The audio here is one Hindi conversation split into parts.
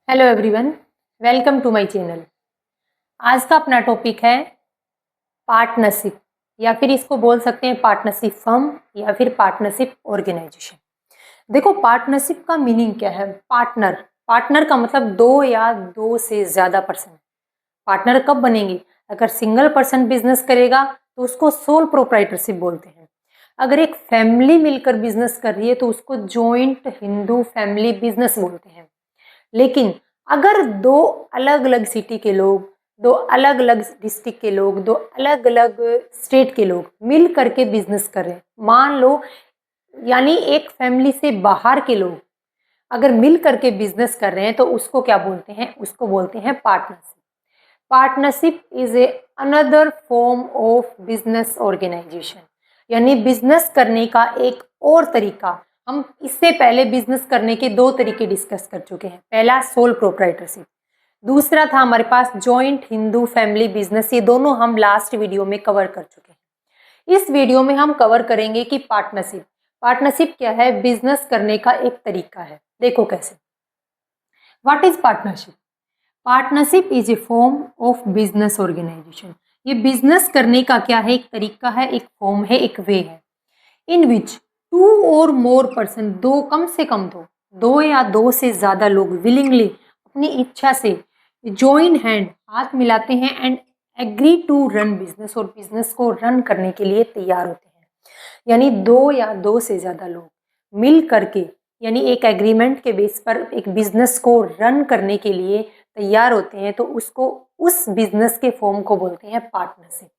Hello everyone, welcome to my channel. आज का अपना टॉपिक है पार्टनरशिप, या फिर इसको बोल सकते हैं पार्टनरशिप फर्म या फिर पार्टनरशिप ऑर्गेनाइजेशन। देखो, पार्टनरशिप का मीनिंग क्या है। पार्टनर पार्टनर का मतलब दो या दो से ज़्यादा पर्सन। पार्टनर कब बनेंगे? अगर सिंगल पर्सन बिजनेस करेगा तो उसको सोल प्रोप्राइटरशिप बोलते हैं। अगर एक फैमिली मिलकर बिजनेस कर रही है तो उसको जॉइंट हिंदू फैमिली बिजनेस बोलते हैं। लेकिन अगर दो अलग अलग सिटी के लोग, दो अलग अलग डिस्ट्रिक्ट के लोग, दो अलग अलग स्टेट के लोग मिल करके बिजनेस कर रहे हैं, मान लो, यानी एक फैमिली से बाहर के लोग अगर मिल करके बिजनेस कर रहे हैं तो उसको क्या बोलते हैं? उसको बोलते हैं partnership. Partnership is a another form of business organisation, यानी बिजनेस करने का एक और तरीका। हम इससे पहले बिजनेस करने के दो तरीके डिस्कस कर चुके हैं। पहला सोल प्रोप्राइटरशिप, दूसरा था हमारे पास जॉइंट हिंदू फैमिली बिजनेस। ये दोनों हम लास्ट वीडियो में कवर कर चुके हैं। इस वीडियो में हम कवर करेंगे कि पार्टनरशिप पार्टनरशिप क्या है, बिजनेस करने का एक तरीका है। देखो कैसे। What is partnership? Partnership is a form of business organisation. ये बिजनेस करने का क्या है? एक तरीका है, एक फॉर्म है, एक वे है। इन विच टू और मोर पर्सन, दो कम से कम दो या दो से ज्यादा लोग विलिंगली, अपनी इच्छा से जॉइन हैंड, हाथ मिलाते हैं and agree to run business, और बिजनेस को रन करने के लिए तैयार होते हैं। यानी दो या दो से ज्यादा लोग मिल करके, यानी एक एग्रीमेंट के बेस पर एक बिजनेस को रन करने के लिए तैयार होते हैं, तो उसको, उस बिजनेस के फॉर्म को बोलते हैं पार्टनरशिप।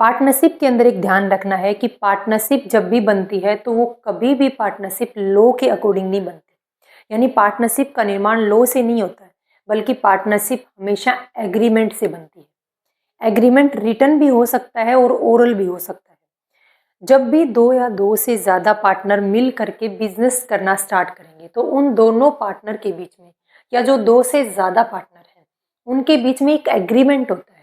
पार्टनरशिप के अंदर एक ध्यान रखना है कि पार्टनरशिप जब भी बनती है तो वो कभी भी पार्टनरशिप लॉ के अकॉर्डिंग नहीं बनती। यानी पार्टनरशिप का निर्माण लॉ से नहीं होता है, बल्कि पार्टनरशिप हमेशा एग्रीमेंट से बनती है। एग्रीमेंट रिटन भी हो सकता है और ओरल भी हो सकता है। जब भी दो या दो से ज़्यादा पार्टनर मिल करके बिजनेस करना स्टार्ट करेंगे तो उन दोनों पार्टनर के बीच में, या जो दो से ज़्यादा पार्टनर हैं, उनके बीच में एक एग्रीमेंट होता है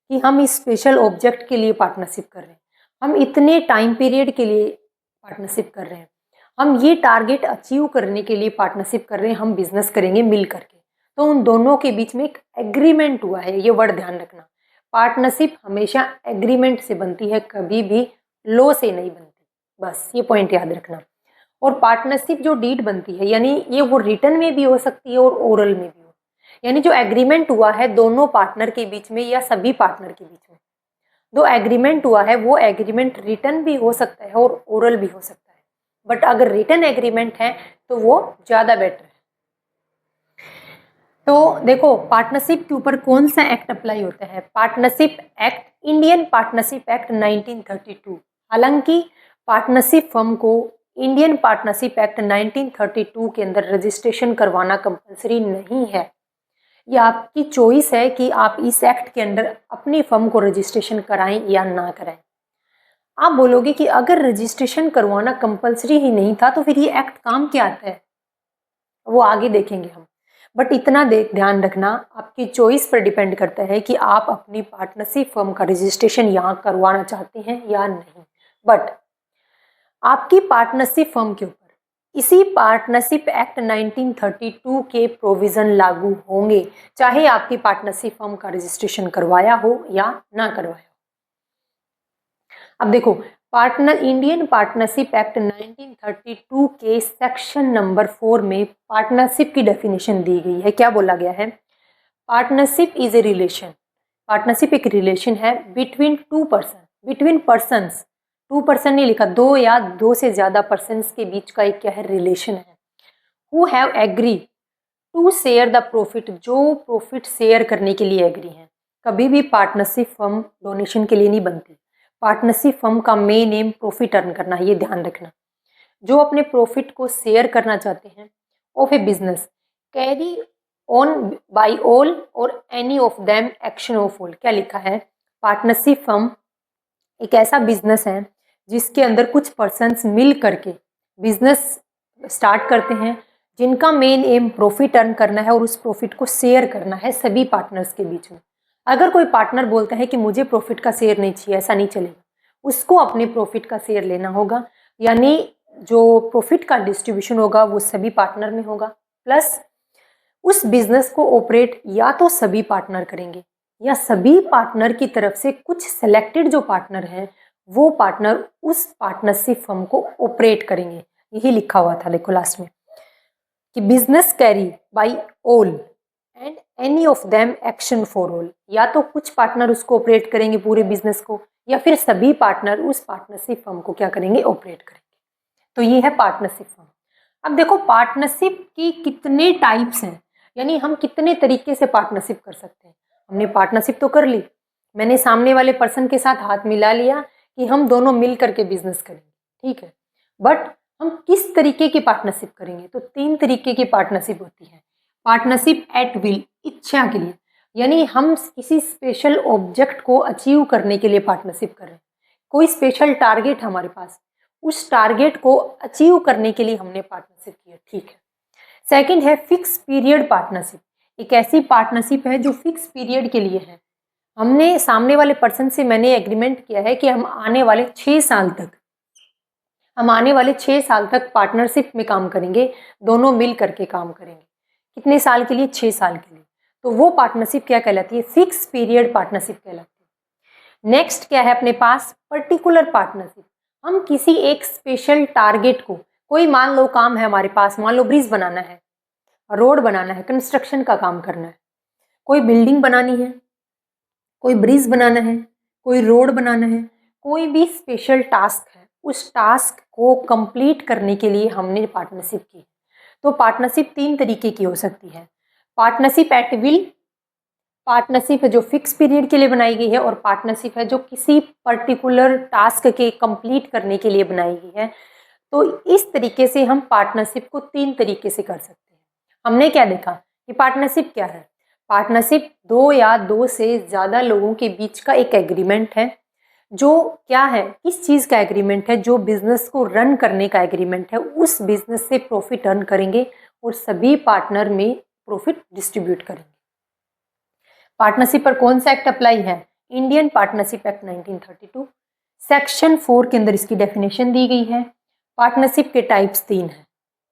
कि हम इस स्पेशल ऑब्जेक्ट के लिए पार्टनरशिप कर रहे हैं, हम इतने टाइम पीरियड के लिए पार्टनरशिप कर रहे हैं, हम ये टारगेट अचीव करने के लिए पार्टनरशिप कर रहे हैं, हम बिजनेस करेंगे मिल करके। तो उन दोनों के बीच में एक एग्रीमेंट हुआ है, ये वर्ड ध्यान रखना। पार्टनरशिप हमेशा एग्रीमेंट से बनती है, कभी भी लॉ से नहीं बनती। बस ये पॉइंट याद रखना। और पार्टनरशिप जो डीड बनती है, यानी ये वो रिटन में भी हो सकती है और ओरल में भी हो, यानी जो एग्रीमेंट हुआ है दोनों पार्टनर के बीच में या सभी पार्टनर के बीच में, जो एग्रीमेंट हुआ है वो एग्रीमेंट रिटन भी हो सकता है और ओरल भी हो सकता है। बट अगर रिटन एग्रीमेंट है तो वो ज़्यादा बेटर है। तो देखो, पार्टनरशिप के ऊपर कौन सा एक्ट अप्लाई होता है? Partnership act, Indian partnership act 1932। हालांकि पार्टनरशिप फर्म को इंडियन पार्टनरशिप एक्ट 1932 के अंदर रजिस्ट्रेशन करवाना कंपलसरी नहीं है। ये आपकी चॉइस है कि आप इस एक्ट के अंदर अपनी फर्म को रजिस्ट्रेशन कराएं या ना कराएं। आप बोलोगे कि अगर रजिस्ट्रेशन करवाना कंपलसरी ही नहीं था तो फिर ये एक्ट काम क्या आता है? वो आगे देखेंगे हम। बट इतना ध्यान रखना, आपकी चॉइस पर डिपेंड करता है कि आप अपनी पार्टनरशिप फर्म का रजिस्ट्रेशन यहाँ करवाना चाहते हैं या नहीं। बट आपकी पार्टनरशिप फर्म के ऊपर इसी पार्टनरशिप एक्ट 1932 के प्रोविजन लागू होंगे, चाहे आपकी पार्टनरशिप फर्म का रजिस्ट्रेशन करवाया हो या ना करवाया हो। अब देखो, इंडियन पार्टनरशिप एक्ट 1932 के सेक्शन नंबर 4 में पार्टनरशिप की डेफिनेशन दी गई है। क्या बोला गया है? Partnership is a relation. Partnership एक रिलेशन है between two person, between persons. Two person नहीं लिखा, दो या दो से ज्यादा पर्सन्स के बीच का एक क्या है? रिलेशन है। Who have agree to share the profit, जो प्रॉफिट शेयर करने के लिए एग्री हैं। कभी भी पार्टनरशिप फर्म डोनेशन के लिए नहीं बनती। पार्टनरशिप फर्म का मेन एम प्रॉफिट अर्न करना है, ये ध्यान रखना। जो अपने प्रॉफिट को शेयर करना चाहते हैं of a business carry on by all or any of them action of all. क्या लिखा है? पार्टनरशिप फर्म एक ऐसा बिजनेस है जिसके अंदर कुछ पर्सन्स मिल करके बिजनेस स्टार्ट करते हैं, जिनका मेन एम प्रॉफिट अर्न करना है और उस प्रॉफिट को शेयर करना है सभी पार्टनर्स के बीच में। अगर कोई पार्टनर बोलता है कि मुझे प्रॉफिट का शेयर नहीं चाहिए, ऐसा नहीं चलेगा। उसको अपने प्रॉफिट का शेयर लेना होगा, यानी जो प्रॉफिट का डिस्ट्रीब्यूशन होगा वो सभी पार्टनर में होगा। प्लस उस बिजनेस को ऑपरेट या तो सभी पार्टनर करेंगे या सभी पार्टनर की तरफ से कुछ सेलेक्टेड जो पार्टनर हैं वो पार्टनर उस पार्टनरशिप फर्म को ऑपरेट करेंगे। यही लिखा हुआ था देखो लास्ट में कि business carry by all and any of them action for all, या तो कुछ पार्टनर उसको ऑपरेट करेंगे पूरे बिजनेस को या फिर सभी पार्टनर उस पार्टनरशिप फर्म को क्या करेंगे, ऑपरेट करेंगे। तो ये है पार्टनरशिप फर्म। अब देखो पार्टनरशिप की कितने टाइप्स हैं, यानी हम कितने तरीके से पार्टनरशिप कर सकते हैं। हमने पार्टनरशिप तो कर ली, मैंने सामने वाले पर्सन के साथ हाथ मिला लिया कि हम दोनों मिल करके बिजनेस करेंगे, ठीक है, बट हम किस तरीके की पार्टनरशिप करेंगे? तो 3 तरीके की पार्टनरशिप होती है। पार्टनरशिप एट विल, इच्छा के लिए, यानी हम किसी स्पेशल ऑब्जेक्ट को अचीव करने के लिए पार्टनरशिप कर रहे हैं। कोई स्पेशल टारगेट हमारे पास, उस टारगेट को अचीव करने के लिए हमने पार्टनरशिप किया, ठीक है। सेकंड है फिक्स पीरियड पार्टनरशिप। एक ऐसी पार्टनरशिप है जो फिक्स पीरियड के लिए है। हमने सामने वाले पर्सन से मैंने एग्रीमेंट किया है कि हम आने वाले 6 साल तक पार्टनरशिप में काम करेंगे, दोनों मिल करके काम करेंगे। कितने साल के लिए? 6 साल के लिए। तो वो पार्टनरशिप क्या कहलाती है? फिक्स पीरियड पार्टनरशिप कहलाती है। नेक्स्ट क्या है अपने पास? Particular partnership. हम किसी एक स्पेशल टारगेट को, कोई मान लो काम है हमारे पास, मान लो ब्रिज बनाना है, रोड बनाना है, कंस्ट्रक्शन का काम करना है, कोई बिल्डिंग बनानी है, कोई ब्रिज बनाना है, कोई रोड बनाना है, कोई भी स्पेशल टास्क है, उस टास्क को कंप्लीट करने के लिए हमने पार्टनरशिप की। तो पार्टनरशिप 3 तरीके की हो सकती है। पार्टनरशिप एट विल, पार्टनरशिप है जो फिक्स पीरियड के लिए बनाई गई है, और पार्टनरशिप है जो किसी पर्टिकुलर टास्क के कंप्लीट करने के लिए बनाई गई है। तो इस तरीके से हम पार्टनरशिप को 3 तरीके से कर सकते हैं। हमने क्या देखा कि पार्टनरशिप क्या है? पार्टनरशिप 2 या 2 से ज़्यादा लोगों के बीच का एक एग्रीमेंट है। जो क्या है, किस चीज़ का एग्रीमेंट है? जो बिजनेस को रन करने का एग्रीमेंट है। उस बिजनेस से प्रॉफिट अर्न करेंगे और सभी पार्टनर में प्रॉफिट डिस्ट्रीब्यूट करेंगे। पार्टनरशिप पर कौन सा एक्ट अप्लाई है? इंडियन पार्टनरशिप एक्ट 1932 सेक्शन 4 के अंदर इसकी डेफिनेशन दी गई है। पार्टनरशिप के टाइप्स 3 हैं।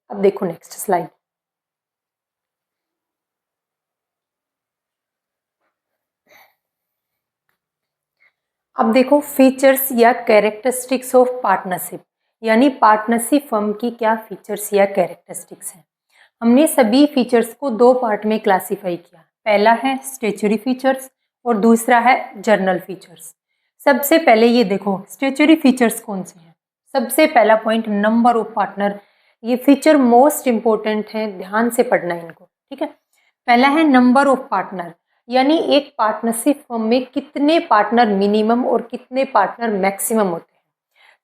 अब देखो नेक्स्ट स्लाइड। अब देखो फीचर्स या कैरेक्टरिस्टिक्स ऑफ पार्टनरशिप, यानी पार्टनरशिप फर्म की क्या फीचर्स या कैरेक्टरिस्टिक्स हैं। हमने सभी फीचर्स को 2 पार्ट में क्लासीफाई किया। पहला है स्टैच्यूटरी फीचर्स और दूसरा है जर्नल फीचर्स। सबसे पहले ये देखो स्टैच्यूटरी फीचर्स कौन से हैं। सबसे पहला पॉइंट नंबर ऑफ पार्टनर, ये फीचर मोस्ट इंपॉर्टेंट है, ध्यान से पढ़ना है इनको, ठीक है। पहला है नंबर ऑफ पार्टनर, यानी एक पार्टनरशिप फर्म में कितने पार्टनर मिनिमम और कितने पार्टनर मैक्सिमम होते हैं।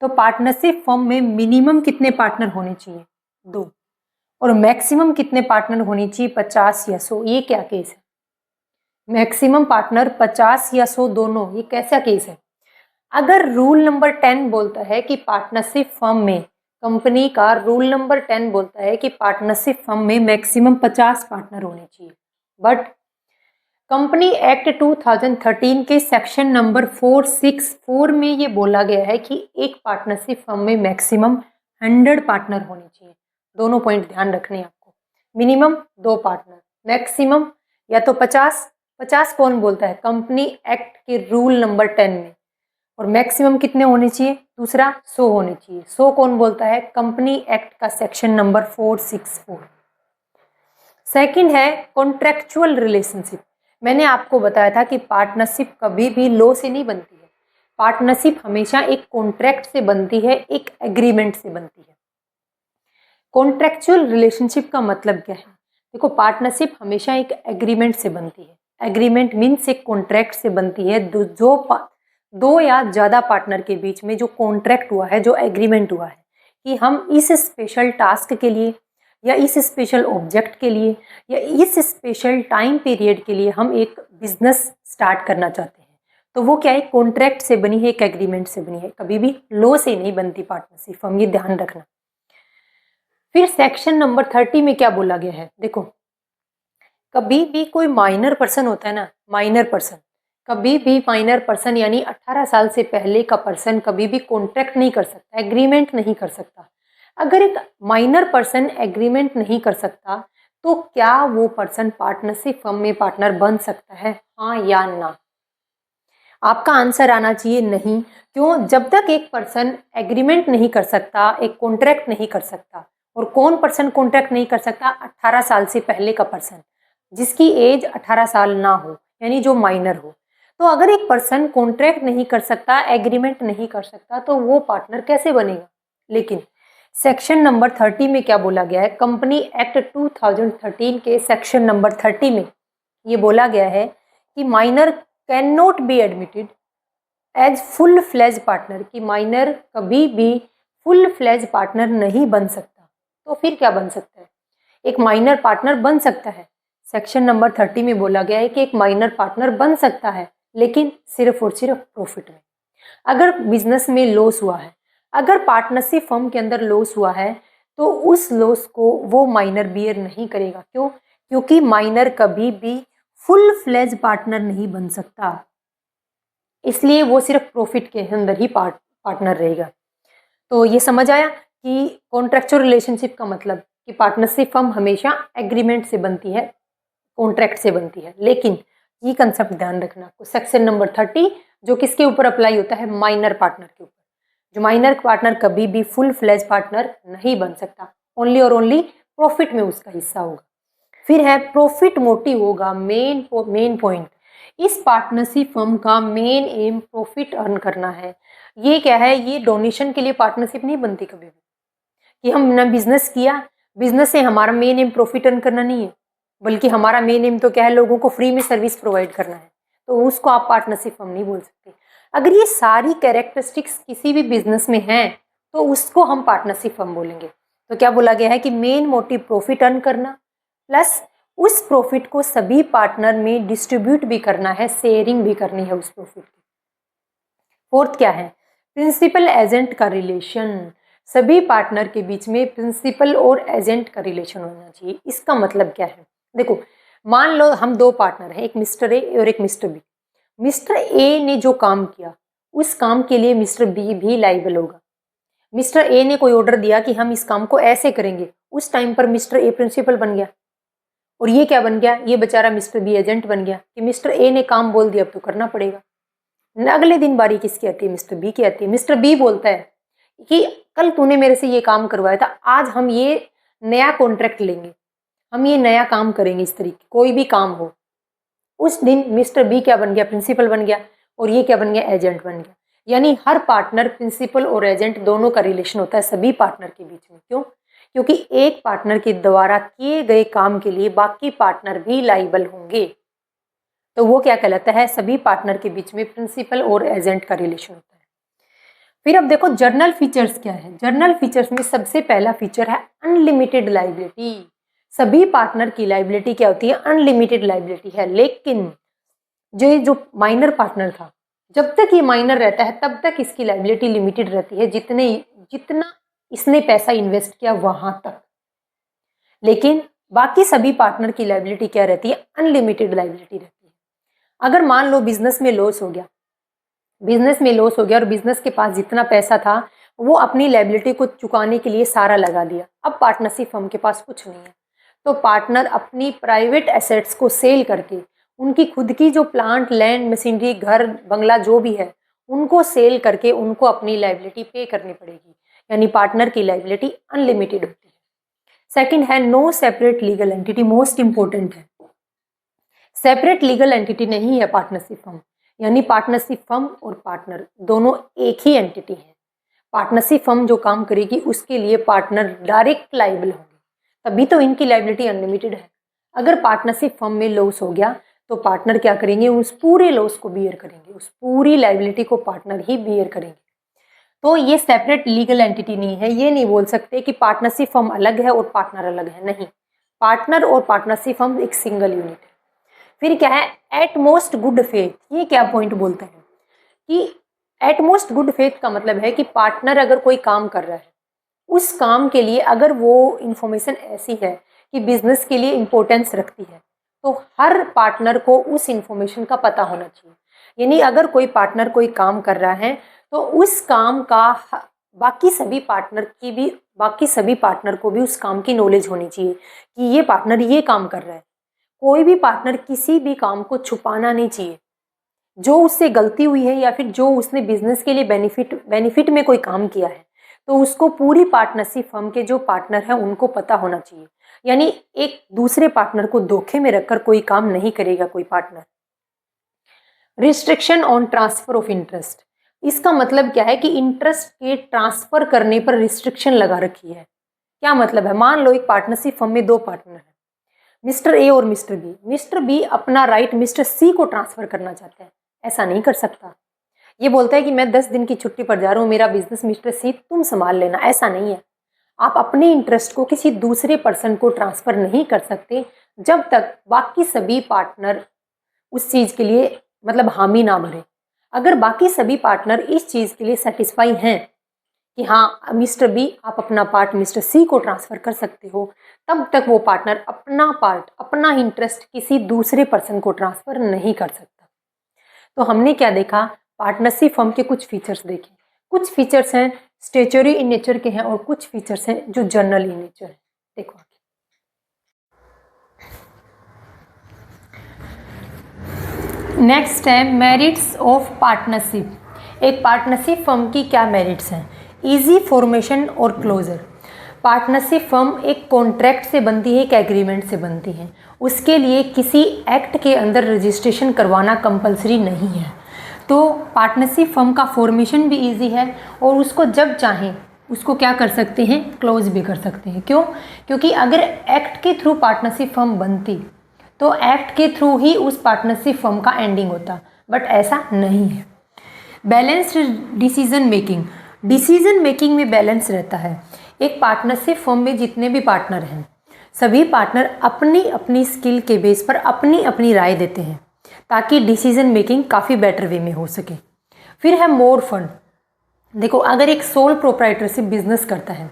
तो पार्टनरशिप फर्म में मिनिमम कितने पार्टनर होने चाहिए? 2, और मैक्सिमम कितने पार्टनर होने चाहिए? 50 या 100। ये क्या केस है? मैक्सिमम पार्टनर 50 या 100 दोनों, ये कैसा केस है? अगर रूल नंबर 10 बोलता है कि पार्टनरशिप फर्म में, कंपनी का रूल नंबर 10 बोलता है कि पार्टनरशिप फर्म में मैक्सिमम 50 पार्टनर होने चाहिए, बट कंपनी एक्ट 2013 के सेक्शन नंबर 464 में ये बोला गया है कि एक पार्टनरशिप फर्म में मैक्सिमम 100 पार्टनर होने चाहिए। दोनों पॉइंट ध्यान रखने हैं आपको। मिनिमम 2 पार्टनर, मैक्सिमम या तो 50 कौन बोलता है? कंपनी एक्ट के रूल नंबर 10 में। और मैक्सिमम कितने होने चाहिए? दूसरा 100 होने चाहिए। 100 कौन बोलता है? कंपनी एक्ट का सेक्शन नंबर 464। सेकंड है कॉन्ट्रैक्चुअल रिलेशनशिप। मैंने आपको बताया था कि पार्टनरशिप कभी भी लॉ से नहीं बनती है। पार्टनरशिप हमेशा एक कॉन्ट्रैक्ट से बनती है, एक एग्रीमेंट से बनती है। कॉन्ट्रैक्चुअल रिलेशनशिप का मतलब क्या है? देखो पार्टनरशिप हमेशा एक एग्रीमेंट से बनती है। एग्रीमेंट मीन्स एक कॉन्ट्रैक्ट से बनती है। जो 2 या ज़्यादा पार्टनर के बीच में जो कॉन्ट्रैक्ट हुआ है, जो एग्रीमेंट हुआ है कि हम इस स्पेशल टास्क के लिए या इस स्पेशल ऑब्जेक्ट के लिए या इस स्पेशल टाइम पीरियड के लिए हम एक बिजनेस स्टार्ट करना चाहते हैं, तो वो क्या है? कॉन्ट्रैक्ट से बनी है, एक एग्रीमेंट से बनी है। कभी भी लॉ से नहीं बनती पार्टनरशिप फर्म, ये ध्यान रखना। फिर सेक्शन नंबर 30 में क्या बोला गया है? देखो कभी भी कोई माइनर पर्सन होता है ना, माइनर पर्सन, कभी भी माइनर पर्सन यानी 18 साल से पहले का पर्सन कभी भी कॉन्ट्रैक्ट नहीं कर सकता, एग्रीमेंट नहीं कर सकता। अगर एक माइनर पर्सन एग्रीमेंट नहीं कर सकता तो क्या वो पर्सन पार्टनरशिप फर्म में पार्टनर बन सकता है, हाँ या ना? आपका आंसर आना चाहिए नहीं। क्यों? जब तक एक पर्सन एग्रीमेंट नहीं कर सकता, एक कॉन्ट्रैक्ट नहीं कर सकता। और कौन पर्सन कॉन्ट्रैक्ट नहीं कर सकता? 18 साल से पहले का पर्सन, जिसकी एज 18 साल ना हो, यानी जो माइनर हो। तो अगर एक पर्सन कॉन्ट्रैक्ट नहीं कर सकता, एग्रीमेंट नहीं कर सकता, तो वो पार्टनर कैसे बनेगा? लेकिन सेक्शन नंबर 30 में क्या बोला गया है? कंपनी एक्ट 2013 के सेक्शन नंबर 30 में ये बोला गया है कि minor can not be admitted as full fledged partner, कि माइनर कभी भी फुल फ्लेज पार्टनर नहीं बन सकता। तो फिर क्या बन सकता है? एक माइनर पार्टनर बन सकता है। सेक्शन नंबर 30 में बोला गया है कि एक माइनर पार्टनर बन सकता है, लेकिन सिर्फ और सिर्फ प्रॉफिट में। अगर बिजनेस में लॉस हुआ है, अगर पार्टनरशिप फर्म के अंदर लॉस हुआ है, तो उस लॉस को वो माइनर बियर नहीं करेगा। क्यों? क्योंकि माइनर कभी भी फुल फ्लेज पार्टनर नहीं बन सकता, इसलिए वो सिर्फ प्रॉफिट के अंदर ही पार्टनर रहेगा। तो ये समझ आया कि कॉन्ट्रैक्चुअल रिलेशनशिप का मतलब कि पार्टनरशिप फर्म हमेशा एग्रीमेंट से बनती है, कॉन्ट्रैक्ट से बनती है। लेकिन ये कंसेप्ट ध्यान रखना, सेक्शन नंबर 30 जो किसके ऊपर अप्लाई होता है? माइनर पार्टनर के ऊपर। जो माइनर पार्टनर कभी भी फुल फ्लेज पार्टनर नहीं बन सकता, ओनली और ओनली प्रॉफिट में उसका हिस्सा होगा। फिर है प्रॉफिट मोटिव होगा, मेन पॉइंट। इस पार्टनरशिप फर्म का मेन एम प्रॉफिट अर्न करना है। ये क्या है? ये डोनेशन के लिए पार्टनरशिप नहीं बनती कभी भी, कि हमने बिजनेस किया, बिजनेस से हमारा मेन एम प्रॉफिट अर्न करना नहीं है, बल्कि हमारा मेन एम तो क्या है? लोगों को फ्री में सर्विस प्रोवाइड करना है। तो उसको आप पार्टनरशिप फर्म नहीं बोल सकते। अगर ये सारी कैरेक्टरिस्टिक्स किसी भी बिजनेस में हैं, तो उसको हम पार्टनरशिप फर्म बोलेंगे। तो क्या बोला गया है कि मेन मोटिव प्रॉफिट अर्न करना, प्लस उस प्रॉफिट को सभी पार्टनर में डिस्ट्रीब्यूट भी करना है, शेयरिंग भी करनी है उस प्रॉफिट की। फोर्थ क्या है? प्रिंसिपल एजेंट का रिलेशन। सभी पार्टनर के बीच में प्रिंसिपल और एजेंट का रिलेशन होना चाहिए। इसका मतलब क्या है? देखो, मान लो हम दो पार्टनर हैं, एक मिस्टर ए और एक मिस्टर बी। मिस्टर ए ने जो काम किया, उस काम के लिए मिस्टर बी भी लाइबल होगा। मिस्टर ए ने कोई ऑर्डर दिया कि हम इस काम को ऐसे करेंगे, उस टाइम पर मिस्टर ए प्रिंसिपल बन गया, और ये क्या बन गया? ये बेचारा मिस्टर बी एजेंट बन गया, कि मिस्टर ए ने काम बोल दिया, अब तो करना पड़ेगा। अगले दिन बारी किसकी आती है? मिस्टर बी की आती है। मिस्टर बी बोलता है कि कल तूने मेरे से ये काम करवाया था, आज हम ये नया कॉन्ट्रैक्ट लेंगे, हम ये नया काम करेंगे, इस तरीके कोई भी काम हो। उस दिन मिस्टर बी क्या बन गया? प्रिंसिपल बन गया, और ये क्या बन गया? एजेंट बन गया। यानी हर पार्टनर, प्रिंसिपल और एजेंट दोनों का रिलेशन होता है सभी पार्टनर के बीच में। क्यों? क्योंकि एक पार्टनर के द्वारा किए गए काम के लिए बाकी पार्टनर भी लाइबल होंगे। तो वो क्या कहलाता है? सभी पार्टनर के बीच में प्रिंसिपल और एजेंट का रिलेशन होता है। फिर अब देखो जर्नल फीचर्स क्या है। जर्नल फीचर्स में सबसे पहला फीचर है अनलिमिटेड लाइबिलिटी। सभी पार्टनर की लाइबिलिटी क्या होती है? अनलिमिटेड लाइबिलिटी है। लेकिन जो माइनर पार्टनर था, जब तक ये माइनर रहता है तब तक इसकी लाइबिलिटी लिमिटेड रहती है, जितना इसने पैसा इन्वेस्ट किया वहां तक। लेकिन बाकी सभी पार्टनर की लाइबिलिटी क्या रहती है? अनलिमिटेड लाइबिलिटी रहती है। अगर मान लो बिजनेस में लॉस हो गया, और बिजनेस के पास जितना पैसा था वो अपनी लाइबिलिटी को चुकाने के लिए सारा लगा दिया, अब पार्टनरशिप फर्म के पास कुछ नहीं है, तो पार्टनर अपनी प्राइवेट एसेट्स को सेल करके, उनकी खुद की जो प्लांट, लैंड, मशीनरी, घर, बंगला जो भी है, उनको सेल करके उनको अपनी लाइबिलिटी पे करनी पड़ेगी। यानी पार्टनर की लाइबिलिटी अनलिमिटेड होती है। सेकंड है no separate legal entity. Most important है, सेपरेट लीगल एंटिटी नहीं है पार्टनरशिप फर्म। यानी पार्टनरशिप फर्म और पार्टनर दोनों एक ही एंटिटी है। पार्टनरशिप फर्म जो काम करेगी उसके लिए पार्टनर डायरेक्ट लाइबल होंगे, तभी तो इनकी लाइबिलिटी अनलिमिटेड है। अगर पार्टनरशिप फर्म में लॉस हो गया तो पार्टनर क्या करेंगे? उस पूरे लॉस को बियर करेंगे, उस पूरी लाइबिलिटी को पार्टनर ही बियर करेंगे। तो ये सेपरेट लीगल एंटिटी नहीं है। ये नहीं बोल सकते कि पार्टनरशिप फर्म अलग है और पार्टनर अलग है, नहीं। पार्टनर और पार्टनरशिप फर्म एक सिंगल यूनिट है। फिर क्या है? Utmost good faith. ये क्या पॉइंट बोलते हैं कि एटमोस्ट गुड फेथ का मतलब है कि पार्टनर अगर कोई काम कर रहा है, उस काम के लिए अगर वो इंफॉर्मेशन ऐसी है कि बिजनेस के लिए इंपॉर्टेंस रखती है, तो हर पार्टनर को उस इंफॉर्मेशन का पता होना चाहिए। यानी अगर कोई पार्टनर कोई काम कर रहा है तो उस काम का बाकी सभी पार्टनर को भी उस काम की नॉलेज होनी चाहिए कि ये पार्टनर ये काम कर रहा है। कोई भी पार्टनर किसी भी काम को छुपाना नहीं चाहिए। जो उससे गलती हुई है या फिर जो उसने बिजनेस के लिए बेनिफिट में कोई काम किया है, तो उसको पूरी पार्टनरशिप फर्म के जो पार्टनर हैं उनको पता होना चाहिए। यानी एक दूसरे पार्टनर को धोखे में रखकर कोई काम नहीं करेगा कोई partner. Restriction on transfer of interest, इसका मतलब क्या है कि इंटरेस्ट के ट्रांसफर करने पर रिस्ट्रिक्शन लगा रखी है। क्या मतलब है? मान लो एक पार्टनरशिप फर्म में 2 पार्टनर हैं, मिस्टर ए और मिस्टर बी। मिस्टर बी अपना राइट मिस्टर सी को ट्रांसफर करना चाहते हैं, ऐसा नहीं कर सकता। ये बोलता है कि मैं 10 दिन की छुट्टी पर जा रहा हूँ, मेरा बिजनेस मिस्टर सी तुम संभाल लेना, ऐसा नहीं है। आप अपने इंटरेस्ट को किसी दूसरे पर्सन को ट्रांसफर नहीं कर सकते जब तक बाकी सभी पार्टनर उस चीज़ के लिए मतलब हामी ना भरे। अगर बाकी सभी पार्टनर इस चीज़ के लिए सेटिस्फाई हैं कि हाँ मिस्टर बी आप अपना पार्ट मिस्टर सी को ट्रांसफ़र कर सकते हो, तब तक वो पार्टनर अपना इंटरेस्ट किसी दूसरे पर्सन को ट्रांसफ़र नहीं कर सकता। तो हमने क्या देखा? पार्टनरशिप फर्म के कुछ फीचर्स देखे। कुछ फीचर्स हैं स्टेचुरी इन नेचर के हैं और कुछ फीचर्स हैं जो जनरल इन नेचर है। देखो नेक्स्ट है मेरिट्स ऑफ पार्टनरशिप। एक पार्टनरशिप फर्म की क्या मेरिट्स हैं? इजी फॉर्मेशन और क्लोजर। पार्टनरशिप फर्म एक कॉन्ट्रैक्ट से बनती है, एक एग्रीमेंट से बनती है। उसके लिए किसी एक्ट के अंदर रजिस्ट्रेशन करवाना कंपलसरी नहीं है। तो पार्टनरशिप फर्म का फॉर्मेशन भी इजी है और उसको जब चाहें उसको क्या कर सकते हैं? क्लोज भी कर सकते हैं। क्यों? क्योंकि अगर एक्ट के थ्रू पार्टनरशिप फर्म बनती तो एक्ट के थ्रू ही उस पार्टनरशिप फर्म का एंडिंग होता, बट ऐसा नहीं है। बैलेंस्ड डिसीजन मेकिंग में बैलेंस रहता है। एक पार्टनरशिप फर्म में जितने भी पार्टनर हैं सभी पार्टनर अपनी अपनी स्किल के बेस पर अपनी अपनी राय देते हैं ताकि डिसीजन मेकिंग काफ़ी बेटर वे में हो सके। फिर है मोर फंड। देखो अगर एक सोल प्रोप्राइटरशिप बिजनेस करता है,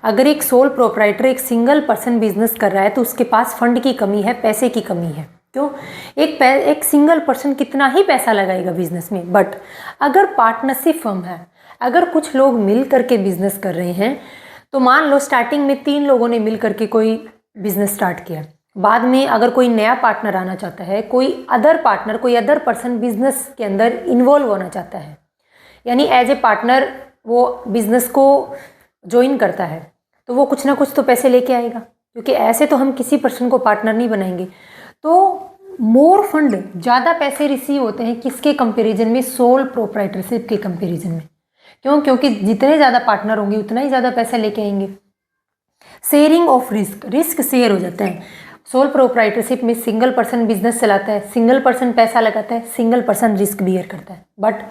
अगर एक सोल प्रोप्राइटर एक सिंगल पर्सन बिजनेस कर रहा है तो उसके पास फंड की कमी है, पैसे की कमी है। क्यों? एक सिंगल पर्सन कितना ही पैसा लगाएगा बिजनेस में। बट अगर पार्टनरशिप फर्म है, अगर कुछ लोग मिल करके बिजनेस कर रहे हैं, तो मान लो स्टार्टिंग में 3 लोगों ने मिल करके कोई बिजनेस स्टार्ट किया, बाद में अगर कोई नया पार्टनर आना चाहता है, कोई अदर पर्सन बिजनेस के अंदर इन्वॉल्व होना चाहता है, यानी एज ए पार्टनर वो बिजनेस को ज्वाइन करता है, तो वो कुछ ना कुछ तो पैसे लेके आएगा, क्योंकि ऐसे तो हम किसी पर्सन को पार्टनर नहीं बनाएंगे। तो मोर फंड, ज़्यादा पैसे रिसीव होते हैं किसके कंपैरिजन में? सोल प्रोप्राइटरशिप के कंपैरिजन में। क्यों? क्योंकि जितने ज़्यादा पार्टनर होंगे उतना ही ज़्यादा पैसा लेके आएंगे। शेयरिंग ऑफ रिस्क शेयर हो जाता है। सोल प्रोप्राइटरशिप में सिंगल पर्सन बिजनेस चलाता है, सिंगल पर्सन पैसा लगाता है, सिंगल पर्सन रिस्क बियर करता है। बट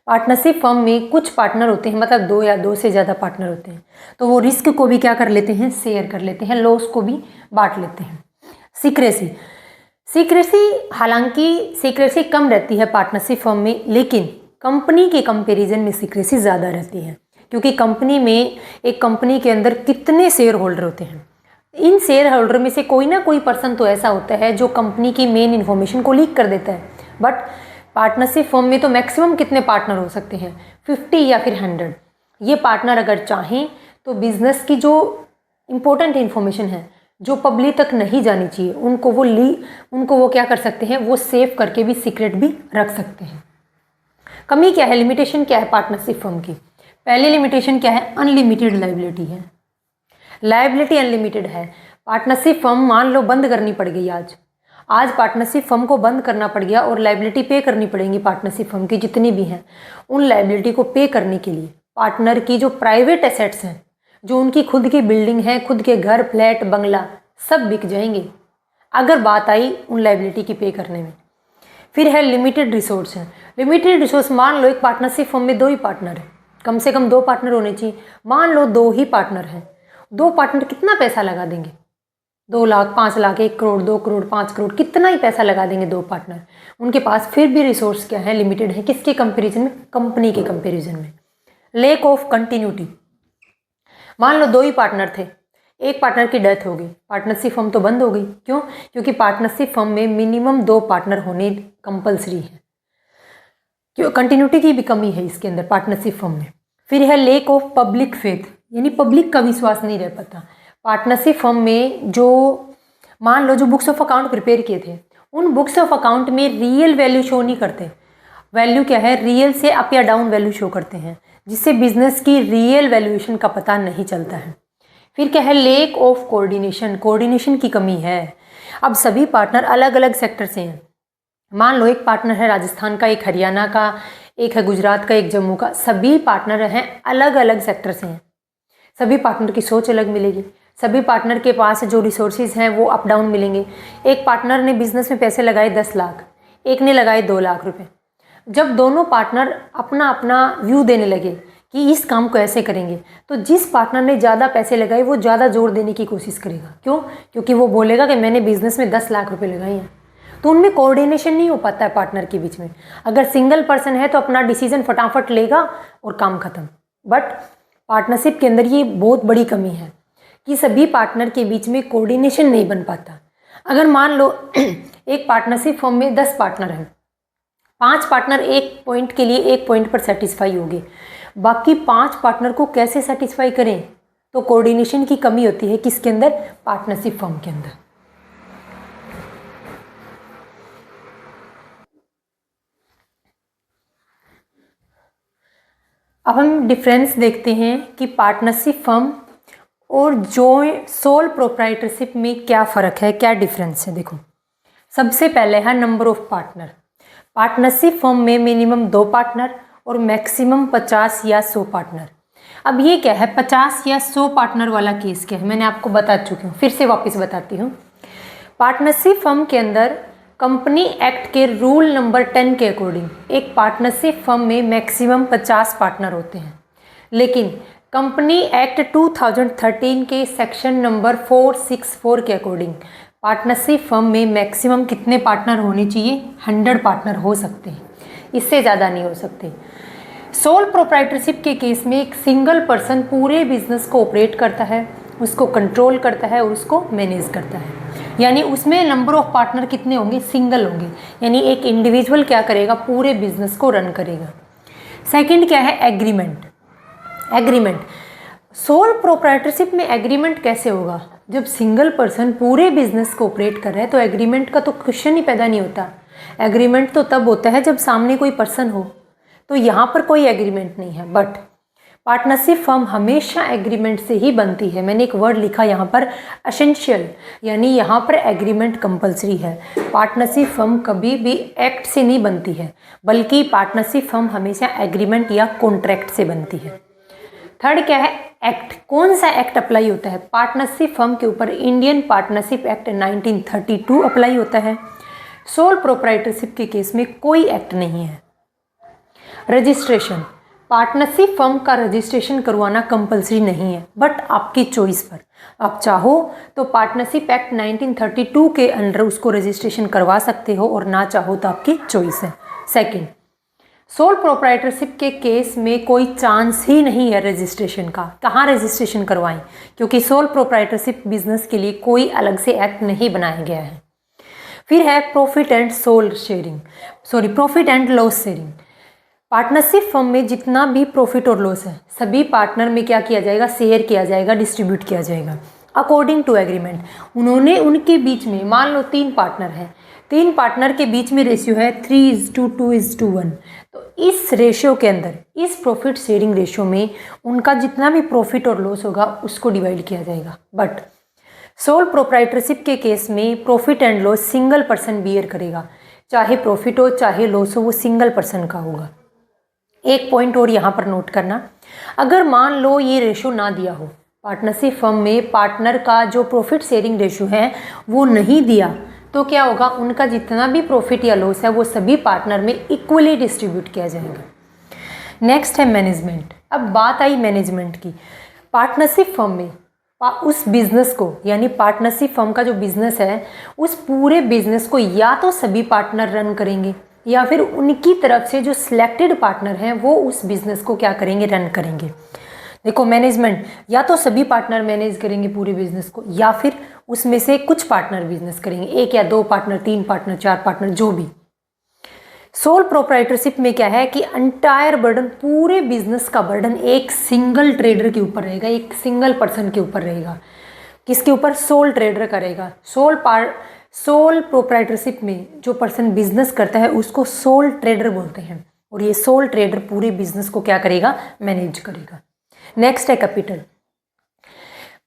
पार्टनरशिप फर्म में कुछ पार्टनर होते हैं, मतलब 2 या 2 से ज़्यादा पार्टनर होते हैं, तो वो रिस्क को भी क्या कर लेते हैं? शेयर कर लेते हैं, लॉस को भी बांट लेते हैं। सीक्रेसी हालांकि सीक्रेसी कम रहती है पार्टनरशिप फर्म में, लेकिन कंपनी के कंपैरिजन में सीक्रेसी ज़्यादा रहती है, क्योंकि एक कंपनी के अंदर कितने शेयर होल्डर होते हैं। इन शेयर होल्डर में से कोई ना कोई पर्सन तो ऐसा होता है जो कंपनी की मेन इन्फॉर्मेशन को लीक कर देता है। बट पार्टनरशिप फर्म में तो मैक्सिमम कितने पार्टनर हो सकते हैं? 50 या फिर 100। ये पार्टनर अगर चाहें तो बिजनेस की जो इम्पोर्टेंट इन्फॉर्मेशन है, जो पब्लिक तक नहीं जानी चाहिए, उनको वो क्या कर सकते हैं? वो सेव करके भी सीक्रेट भी रख सकते हैं। कमी क्या है? लिमिटेशन क्या है पार्टनरशिप फर्म की? पहली लिमिटेशन क्या है? अनलिमिटेड लायबिलिटी है। लायबिलिटी अनलिमिटेड है। पार्टनरशिप फर्म मान लो बंद करनी पड़ गई, आज पार्टनरशिप फर्म को बंद करना पड़ गया और लायबिलिटी पे करनी पड़ेंगी पार्टनरशिप फर्म की जितनी भी हैं। उन लायबिलिटी को पे करने के लिए पार्टनर की जो प्राइवेट एसेट्स हैं, जो उनकी खुद की बिल्डिंग है, खुद के घर, फ्लैट, बंगला, सब बिक जाएंगे अगर बात आई उन लायबिलिटी की पे करने में। फिर है लिमिटेड रिसोर्स है। लिमिटेड रिसोर्स, मान लो एक पार्टनरशिप फर्म में 2 ही पार्टनर है, कम से कम 2 पार्टनर होने चाहिए। मान लो 2 ही पार्टनर हैं, 2 पार्टनर कितना पैसा लगा देंगे? 2 लाख, 5 लाख, 1 करोड़, 2 करोड़, 5 करोड़, कितना ही पैसा लगा देंगे 2 पार्टनर। उनके पास फिर भी रिसोर्स क्या है? लिमिटेड है। किसके कंपैरिजन में? कंपनी के कंपैरिजन में। लैक ऑफ कंटिन्यूटी, मान लो 2 ही पार्टनर थे, एक पार्टनर की डेथ हो गई, पार्टनरशिप फर्म तो बंद हो गई। क्यों? क्योंकि पार्टनरशिप फर्म में मिनिमम 2 पार्टनर होने कंपलसरी है। क्यों? कंटिन्यूटी की भी कमी है इसके अंदर पार्टनरशिप फर्म में। फिर है लेक ऑफ पब्लिक फेथ, यानी पब्लिक का विश्वास नहीं रह पाता। पार्टनरशिप फर्म में जो मान लो जो बुक्स ऑफ अकाउंट प्रिपेयर किए थे, उन बुक्स ऑफ अकाउंट में रियल वैल्यू शो नहीं करते। वैल्यू क्या है, रियल से अप या डाउन वैल्यू शो करते हैं, जिससे बिजनेस की रियल वैल्यूएशन का पता नहीं चलता है। फिर क्या है लेक ऑफ कोऑर्डिनेशन, कोऑर्डिनेशन की कमी है। अब सभी पार्टनर अलग अलग सेक्टर से हैं। मान लो एक पार्टनर है राजस्थान का, एक हरियाणा का, एक है गुजरात का, एक जम्मू का। सभी पार्टनर हैं अलग अलग सेक्टर से हैं। सभी पार्टनर की सोच अलग मिलेगी, सभी पार्टनर के पास जो रिसोर्सेज हैं वो अप डाउन मिलेंगे। एक पार्टनर ने बिजनेस में पैसे लगाए 10 लाख, एक ने लगाए 2 लाख रुपए। जब दोनों पार्टनर अपना अपना व्यू देने लगे कि इस काम को ऐसे करेंगे, तो जिस पार्टनर ने ज़्यादा पैसे लगाए वो ज़्यादा जोर देने की कोशिश करेगा। क्यों? क्योंकि वो बोलेगा कि मैंने बिजनेस में 10 लाख रुपए लगाए हैं। तो उनमें कोऑर्डिनेशन नहीं हो पाता है पार्टनर के बीच में। अगर सिंगल पर्सन है तो अपना डिसीजन फटाफट लेगा और काम खत्म। बट पार्टनरशिप के अंदर ये बहुत बड़ी कमी है कि सभी पार्टनर के बीच में कोऑर्डिनेशन नहीं बन पाता। अगर मान लो एक पार्टनरशिप फर्म में 10 पार्टनर हैं, 5 पार्टनर एक पॉइंट के लिए एक पॉइंट पर सेटिस्फाई होंगे, बाकी 5 पार्टनर को कैसे सेटिस्फाई करें? तो कोऑर्डिनेशन की कमी होती है किसके अंदर? पार्टनरशिप फर्म के अंदर। अब हम डिफरेंस देखते हैं कि पार्टनरशिप फर्म और जॉइंट सोल प्रोप्राइटरशिप में क्या फ़र्क है, क्या डिफरेंस है। देखो, सबसे पहले है number of partner. Partnership firm में मिनिमम 2 पार्टनर और मैक्सिमम 50 या 100 पार्टनर। अब ये क्या है 50 या 100 पार्टनर वाला केस क्या है, मैंने आपको बता चुकी हूँ, फिर से वापस बताती हूँ। पार्टनरशिप फर्म के अंदर कंपनी एक्ट के रूल नंबर 10 के अकॉर्डिंग एक पार्टनरशिप फर्म में मैक्सिमम 50 पार्टनर होते हैं, लेकिन कंपनी एक्ट 2013 के सेक्शन नंबर 464 के अकॉर्डिंग पार्टनरशिप फर्म में मैक्सिमम कितने पार्टनर होने चाहिए? 100 पार्टनर हो सकते हैं, इससे ज़्यादा नहीं हो सकते। सोल प्रोप्राइटरशिप के केस में एक सिंगल पर्सन पूरे बिजनेस को ऑपरेट करता है, उसको कंट्रोल करता है और उसको मैनेज करता है। यानी उसमें नंबर ऑफ पार्टनर कितने होंगे? सिंगल होंगे। यानी एक इंडिविजुअल क्या करेगा? पूरे बिजनेस को रन करेगा। सेकंड क्या है? एग्रीमेंट। एग्रीमेंट सोल प्रोप्राइटरशिप में एग्रीमेंट कैसे होगा? जब सिंगल पर्सन पूरे बिजनेस को ऑपरेट कर रहा है तो एग्रीमेंट का तो क्वेश्चन ही पैदा नहीं होता। एग्रीमेंट तो तब होता है जब सामने कोई पर्सन हो, तो यहाँ पर कोई एग्रीमेंट नहीं है। बट पार्टनरशिप फर्म हमेशा एग्रीमेंट से ही बनती है। मैंने एक वर्ड लिखा यहाँ पर, एसेंशियल, यानी यहाँ पर एग्रीमेंट कंपलसरी है। पार्टनरशिप फर्म कभी भी एक्ट से नहीं बनती है, बल्कि पार्टनरशिप फर्म हमेशा एग्रीमेंट या कॉन्ट्रैक्ट से बनती है। थर्ड क्या है? एक्ट। कौन सा एक्ट अप्लाई होता है पार्टनरशिप फर्म के ऊपर? इंडियन पार्टनरशिप एक्ट 1932 अप्लाई होता है। सोल प्रोप्राइटरशिप के केस में कोई एक्ट नहीं है। रजिस्ट्रेशन, पार्टनरशिप फर्म का रजिस्ट्रेशन करवाना कंपलसरी नहीं है, बट आपकी चॉइस पर। आप चाहो तो पार्टनरशिप एक्ट 1932 के अंडर उसको रजिस्ट्रेशन करवा सकते हो और ना चाहो तो आपकी चॉइस है। सेकंड, सोल प्रोप्राइटरशिप के केस में कोई चांस ही नहीं है रजिस्ट्रेशन का। कहाँ रजिस्ट्रेशन करवाएं? क्योंकि सोल प्रोप्राइटरशिप बिजनेस के लिए कोई अलग से एक्ट नहीं बनाया गया है। फिर है profit and loss sharing. Partnership firm में जितना भी प्रॉफिट और लॉस है सभी पार्टनर में क्या किया जाएगा? शेयर किया जाएगा, डिस्ट्रीब्यूट किया जाएगा अकॉर्डिंग टू एग्रीमेंट। उन्होंने उनके बीच में मान लो 3 पार्टनर हैं, 3 पार्टनर के बीच में रेशियो है 3:2:1। तो इस रेशियो के अंदर, इस प्रॉफिट शेयरिंग रेशियो में उनका जितना भी प्रॉफिट और लॉस होगा उसको डिवाइड किया जाएगा। बट सोल प्रोप्राइटरशिप के केस में profit and loss single person bear करेगा। चाहे प्रॉफिट हो चाहे लॉस हो, वो सिंगल पर्सन का होगा। एक पॉइंट और यहाँ पर नोट करना, अगर मान लो ये रेशो ना दिया हो, पार्टनरशिप फर्म में पार्टनर का जो प्रॉफिट शेयरिंग रेशो है वो नहीं दिया, तो क्या होगा? उनका जितना भी प्रॉफिट या लॉस है वो सभी पार्टनर में इक्वली डिस्ट्रीब्यूट किया जाएगा। नेक्स्ट है मैनेजमेंट। अब बात आई मैनेजमेंट की। पार्टनरशिप फर्म में उस बिजनेस को, यानी पार्टनरशिप फर्म का जो बिजनेस है उस पूरे बिजनेस को या तो सभी पार्टनर रन करेंगे या फिर उनकी तरफ से जो सिलेक्टेड पार्टनर हैं वो उस बिजनेस को क्या करेंगे? रन करेंगे। देखो, मैनेजमेंट या तो सभी पार्टनर मैनेज करेंगे पूरे बिजनेस को, या फिर उसमें से कुछ पार्टनर बिजनेस करेंगे, 1 या 2 पार्टनर, 3 पार्टनर, 4 पार्टनर, जो भी। सोल प्रोप्राइटरशिप में क्या है कि एंटायर बर्डन, पूरे बिजनेस का बर्डन एक सिंगल ट्रेडर के ऊपर रहेगा, एक सिंगल पर्सन के ऊपर रहेगा। किसके ऊपर? सोल ट्रेडर करेगा। सोल प्रोप्राइटरशिप में जो पर्सन बिजनेस करता है उसको सोल ट्रेडर बोलते हैं, और ये सोल ट्रेडर पूरे बिजनेस को क्या करेगा? मैनेज करेगा। नेक्स्ट है कैपिटल।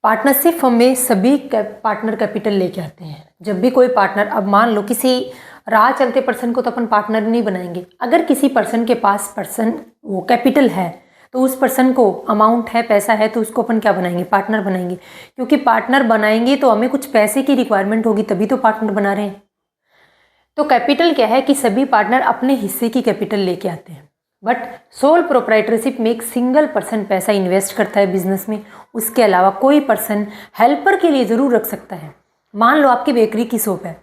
पार्टनरशिप फर्म में सभी पार्टनर कैपिटल लेके आते हैं। जब भी कोई पार्टनर, अब मान लो किसी राह चलते पर्सन को तो अपन पार्टनर नहीं बनाएंगे, अगर किसी पर्सन के पास वो कैपिटल है तो उस पर्सन को अमाउंट है, पैसा है, तो उसको अपन क्या बनाएंगे? पार्टनर बनाएंगे। क्योंकि पार्टनर बनाएंगे तो हमें कुछ पैसे की रिक्वायरमेंट होगी, तभी तो पार्टनर बना रहे हैं। तो कैपिटल क्या है कि सभी पार्टनर अपने हिस्से की कैपिटल लेके आते हैं। बट सोल प्रोप्राइटरशिप में एक सिंगल पर्सन पैसा इन्वेस्ट करता है बिजनेस में, उसके अलावा कोई पर्सन हेल्पर के लिए ज़रूर रख सकता है। मान लो आपकी बेकरी की शॉप है,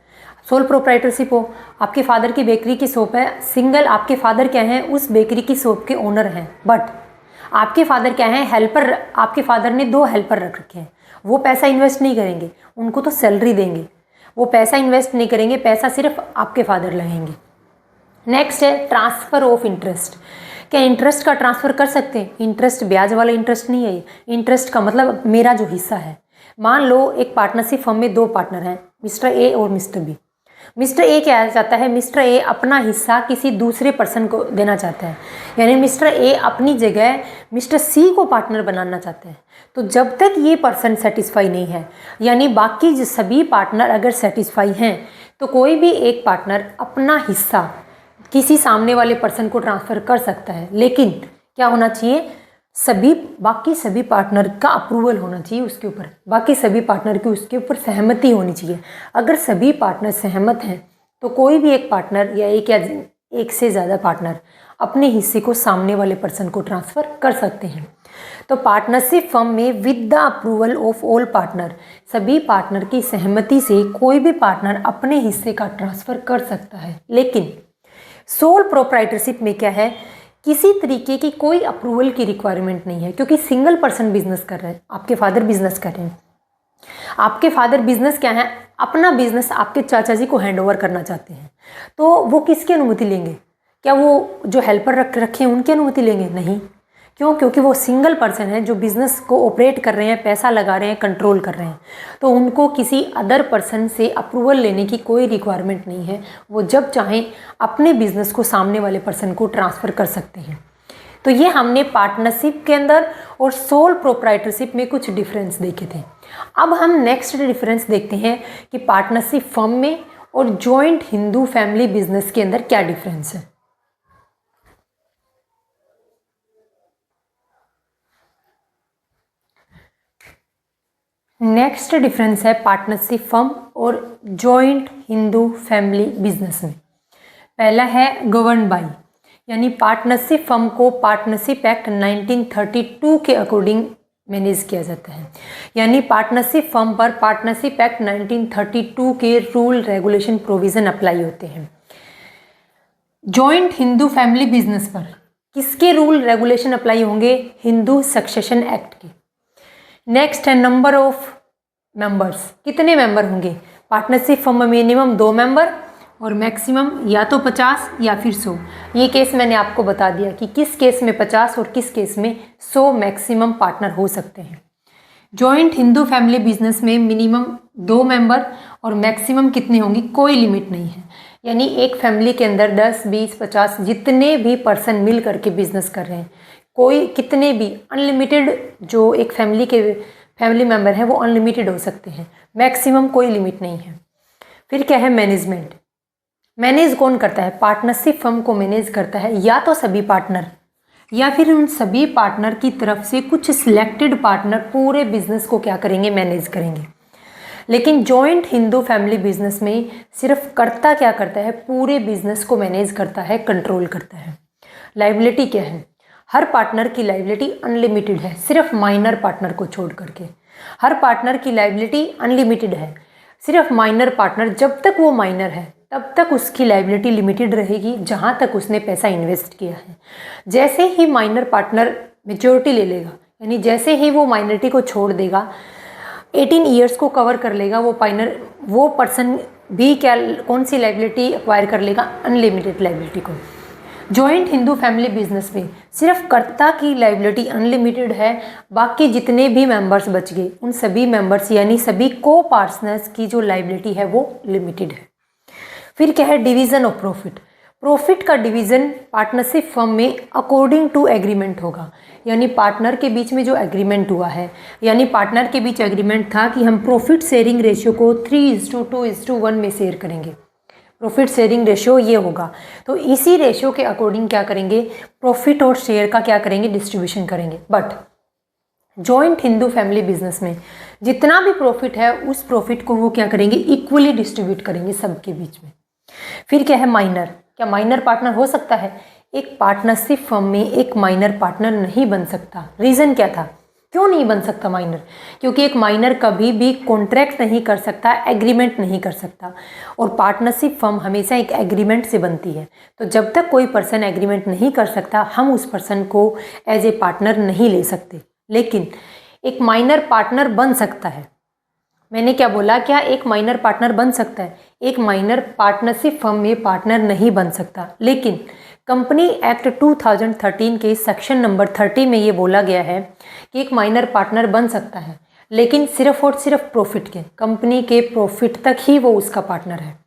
सोल प्रोप्राइटरशिप हो, आपके फादर की बेकरी की शॉप है, सिंगल आपके फादर क्या हैं? उस बेकरी की शॉप के ओनर हैं, बट आपके फादर क्या हैं? हेल्पर। आपके फादर ने 2 हेल्पर रख रखे हैं, वो पैसा इन्वेस्ट नहीं करेंगे, उनको तो सैलरी देंगे, वो पैसा इन्वेस्ट नहीं करेंगे, पैसा सिर्फ आपके फादर लगेंगे। नेक्स्ट है ट्रांसफ़र ऑफ इंटरेस्ट। क्या इंटरेस्ट का ट्रांसफ़र कर सकते हैं? इंटरेस्ट ब्याज वाला इंटरेस्ट नहीं है, इंटरेस्ट का मतलब मेरा जो हिस्सा है। मान लो एक पार्टनरशिप फर्म में 2 पार्टनर हैं, मिस्टर ए और मिस्टर बी। मिस्टर ए क्या चाहता है? मिस्टर ए अपना हिस्सा किसी दूसरे पर्सन को देना चाहता है, यानी मिस्टर ए अपनी जगह मिस्टर सी को पार्टनर बनाना चाहते हैं। तो जब तक ये पर्सन सेटिस्फाई नहीं है, यानी बाकी जो सभी पार्टनर अगर सेटिस्फाई हैं, तो कोई भी एक पार्टनर अपना हिस्सा किसी सामने वाले पर्सन को ट्रांसफ़र कर सकता है। लेकिन क्या होना चाहिए? बाकी सभी पार्टनर का अप्रूवल होना चाहिए उसके ऊपर, बाकी सभी पार्टनर की उसके ऊपर सहमति होनी चाहिए। अगर सभी पार्टनर सहमत हैं तो कोई भी एक पार्टनर या एक से ज़्यादा पार्टनर अपने हिस्से को सामने वाले पर्सन को ट्रांसफ़र कर सकते हैं। तो पार्टनरशिप फर्म में with the approval of all partner, सभी पार्टनर की सहमति से कोई भी पार्टनर अपने हिस्से का ट्रांसफ़र कर सकता है। लेकिन सोल प्रोप्राइटरशिप में क्या है? किसी तरीके की कोई अप्रूवल की रिक्वायरमेंट नहीं है, क्योंकि सिंगल पर्सन बिजनेस कर रहे हैं। आपके फादर बिजनेस कर रहे हैं, आपके फादर बिजनेस क्या है? अपना बिजनेस आपके चाचा जी को हैंड ओवर करना चाहते हैं, तो वो किसकी अनुमति लेंगे? क्या वो जो हेल्पर रखे हैं उनकी अनुमति लेंगे? नहीं। क्यों? क्योंकि वो सिंगल पर्सन है जो बिज़नेस को ऑपरेट कर रहे हैं, पैसा लगा रहे हैं, कंट्रोल कर रहे हैं, तो उनको किसी अदर पर्सन से अप्रूवल लेने की कोई रिक्वायरमेंट नहीं है। वो जब चाहें अपने बिजनेस को सामने वाले पर्सन को ट्रांसफ़र कर सकते हैं। तो ये हमने पार्टनरशिप के अंदर और सोल प्रोप्राइटरशिप में कुछ डिफरेंस देखे थे। अब हम नेक्स्ट डिफरेंस देखते हैं कि पार्टनरशिप फर्म में और जॉइंट हिंदू फैमिली बिजनेस के अंदर क्या डिफरेंस है। नेक्स्ट डिफरेंस है पार्टनरशिप फर्म और जॉइंट हिंदू फैमिली बिजनेस में। पहला है गवर्न बाई, यानी पार्टनरशिप फर्म को पार्टनरशिप एक्ट 1932 के अकॉर्डिंग मैनेज किया जाता है, यानी पार्टनरशिप फर्म पर पार्टनरशिप एक्ट 1932 के रूल रेगुलेशन प्रोविज़न अप्लाई होते हैं। जॉइंट हिंदू फैमिली बिजनेस पर किसके रूल रेगुलेशन अप्लाई होंगे? हिंदू सक्सेशन एक्ट के। नेक्स्ट है नंबर ऑफ मेंबर्स, कितने मेंबर होंगे? पार्टनरशिप फर्म में मिनिमम 2 मेंबर और मैक्सिमम या तो 50 या फिर 100। ये केस मैंने आपको बता दिया कि किस केस में 50 और किस केस में 100 मैक्सिमम पार्टनर हो सकते हैं। जॉइंट हिंदू फैमिली बिजनेस में मिनिमम 2 मेंबर और मैक्सिमम कितने होंगे? कोई लिमिट नहीं है, यानी एक फैमिली के अंदर 10, 20, 50 जितने भी पर्सन मिल करके बिजनेस कर रहे हैं, कोई कितने भी अनलिमिटेड, जो एक फैमिली के फैमिली मेंबर हैं वो अनलिमिटेड हो सकते हैं, मैक्सिमम कोई लिमिट नहीं है। फिर क्या है? मैनेजमेंट। मैनेज कौन करता है? पार्टनरशिप फर्म को मैनेज करता है या तो सभी पार्टनर या फिर उन सभी पार्टनर की तरफ से कुछ सिलेक्टेड पार्टनर पूरे बिजनेस को क्या करेंगे? मैनेज करेंगे। लेकिन जॉइंट हिंदू फैमिली बिजनेस में सिर्फ कर्ता क्या करता है? पूरे बिजनेस को मैनेज करता है, कंट्रोल करता है। लायबिलिटी क्या है? हर पार्टनर की लायबिलिटी अनलिमिटेड है, सिर्फ माइनर पार्टनर को छोड़ करके। हर पार्टनर की लायबिलिटी अनलिमिटेड है, सिर्फ माइनर पार्टनर, जब तक वो माइनर है तब तक उसकी लायबिलिटी लिमिटेड रहेगी, जहाँ तक उसने पैसा इन्वेस्ट किया है। जैसे ही माइनर पार्टनर मेच्योरिटी ले लेगा, यानी जैसे ही वो माइनॉरिटी को छोड़ देगा, 18 ईयर्स को कवर कर लेगा, वो पर्सन भी क्या, कौन सी लाइबिलिटी एक्वायर कर लेगा, अनलिमिटेड लाइबिलिटी को। जॉइंट हिंदू फैमिली बिजनेस में सिर्फ कर्ता की लाइबिलिटी अनलिमिटेड है, बाकी जितने भी मेंबर्स बच गए उन सभी मेंबर्स यानी सभी को पार्टनर्स की जो लाइबिलिटी है वो लिमिटेड है। फिर क्या है, डिवीज़न ऑफ प्रॉफिट। प्रॉफिट का डिवीज़न पार्टनरशिप फर्म में अकॉर्डिंग टू एग्रीमेंट होगा, यानी पार्टनर के बीच में जो एग्रीमेंट हुआ है, यानी पार्टनर के बीच एग्रीमेंट था कि हम प्रॉफिट शेयरिंग रेशियो को 3:2:1 में शेयर करेंगे, प्रॉफिट शेयरिंग रेशियो ये होगा। तो इसी रेशियो के अकॉर्डिंग क्या करेंगे, प्रॉफिट और शेयर का क्या करेंगे, डिस्ट्रीब्यूशन करेंगे। Butt joint Hindu family business में जितना भी प्रॉफिट है उस प्रॉफिट को वो क्या करेंगे, इक्वली डिस्ट्रीब्यूट करेंगे सबके बीच में। फिर क्या है, माइनर। क्या माइनर पार्टनर हो सकता है? एक पार्टनरशिप फर्म में एक माइनर पार्टनर नहीं बन सकता। रीज़न क्या था, क्यों नहीं बन सकता माइनर? क्योंकि एक माइनर कभी भी कॉन्ट्रैक्ट नहीं कर सकता, एग्रीमेंट नहीं कर सकता, और पार्टनरशिप फर्म हमेशा एक एग्रीमेंट से बनती है। तो जब तक कोई पर्सन एग्रीमेंट नहीं कर सकता हम उस पर्सन को एज ए पार्टनर नहीं ले सकते। लेकिन एक माइनर पार्टनर बन सकता है। मैंने क्या बोला, क्या एक माइनर पार्टनर बन सकता है? एक माइनर पार्टनरशिप फर्म में पार्टनर नहीं बन सकता, लेकिन कंपनी एक्ट 2013 के सेक्शन नंबर 30 में ये बोला गया है कि एक माइनर पार्टनर बन सकता है, लेकिन सिर्फ और सिर्फ प्रॉफिट के, कंपनी के प्रॉफिट तक ही वो उसका पार्टनर है।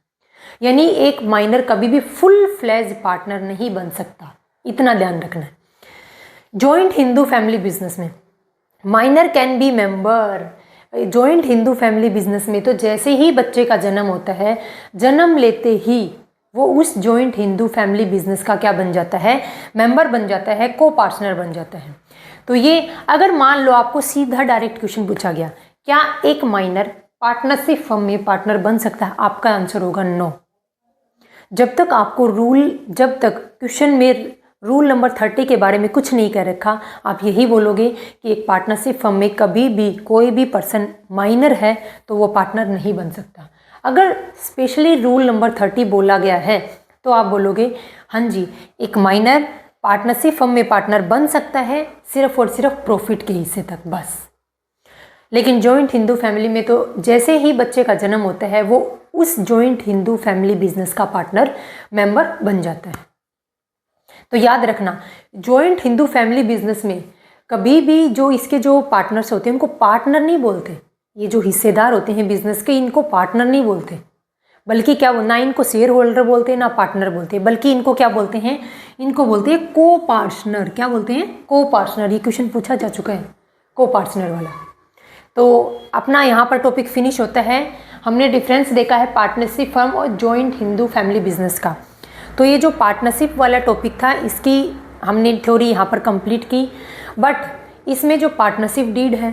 यानी एक माइनर कभी भी फुल फ्लेज पार्टनर नहीं बन सकता, इतना ध्यान रखना है। जॉइंट हिंदू फैमिली बिजनेस में minor can be member. Joint Hindu family business में तो जैसे ही बच्चे का जन्म होता है, जन्म लेते ही वो उस जॉइंट हिंदू फैमिली बिजनेस का क्या बन जाता है, मेंबर बन जाता है, को पार्टनर बन जाता है। तो ये अगर मान लो आपको सीधा डायरेक्ट क्वेश्चन पूछा गया, क्या एक माइनर पार्टनरशिप फर्म में पार्टनर बन सकता है, आपका आंसर होगा नो। जब तक आपको जब तक क्वेश्चन में रूल नंबर 30 के बारे में कुछ नहीं कह रखा, आप यही बोलोगे कि एक पार्टनरशिप फर्म में कभी भी कोई भी पर्सन माइनर है तो वो पार्टनर नहीं बन सकता। अगर स्पेशली रूल नंबर 30 बोला गया है तो आप बोलोगे हाँ जी, एक माइनर पार्टनरशिप फर्म में पार्टनर बन सकता है सिर्फ और सिर्फ प्रॉफिट के हिस्से तक, बस। लेकिन जॉइंट हिंदू फैमिली में तो जैसे ही बच्चे का जन्म होता है वो उस जॉइंट हिंदू फैमिली बिजनेस का पार्टनर मेंबर बन जाता है। तो याद रखना, जॉइंट हिंदू फैमिली बिजनेस में कभी भी जो इसके जो पार्टनर्स होते हैं उनको पार्टनर नहीं बोलते। ये जो हिस्सेदार होते हैं बिजनेस के, इनको पार्टनर नहीं बोलते, बल्कि क्या, ना इनको शेयर होल्डर बोलते हैं ना पार्टनर बोलते हैं, बल्कि इनको क्या बोलते हैं, इनको बोलते हैं को पार्टनर। क्या बोलते हैं? को पार्टनर। ये क्वेश्चन पूछा जा चुका है, को पार्टनर वाला। तो अपना यहाँ पर टॉपिक फिनिश होता है। हमने डिफरेंस देखा है पार्टनरशिप फर्म और जॉइंट हिंदू फैमिली बिजनेस का। तो ये जो पार्टनरशिप वाला टॉपिक था इसकी हमने थ्योरी यहाँ पर कंप्लीट की। बट इसमें जो पार्टनरशिप डीड है,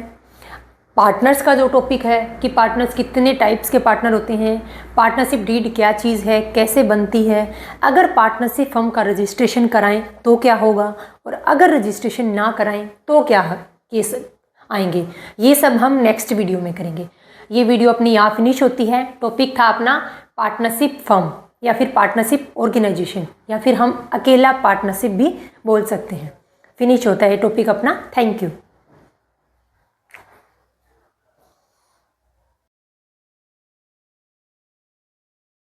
पार्टनर्स का जो टॉपिक है कि पार्टनर्स कितने टाइप्स के पार्टनर होते हैं, पार्टनरशिप डीड क्या चीज़ है, कैसे बनती है, अगर पार्टनरशिप फर्म का रजिस्ट्रेशन कराएं तो क्या होगा, और अगर रजिस्ट्रेशन ना कराएं तो क्या केस आएंगे, ये सब हम नेक्स्ट वीडियो में करेंगे। ये वीडियो अपनी यहाँ फिनिश होती है। टॉपिक था अपना पार्टनरशिप फर्म या फिर पार्टनरशिप ऑर्गेनाइजेशन, या फिर हम अकेला पार्टनरशिप भी बोल सकते हैं। फिनिश होता है टॉपिक अपना। Thank you.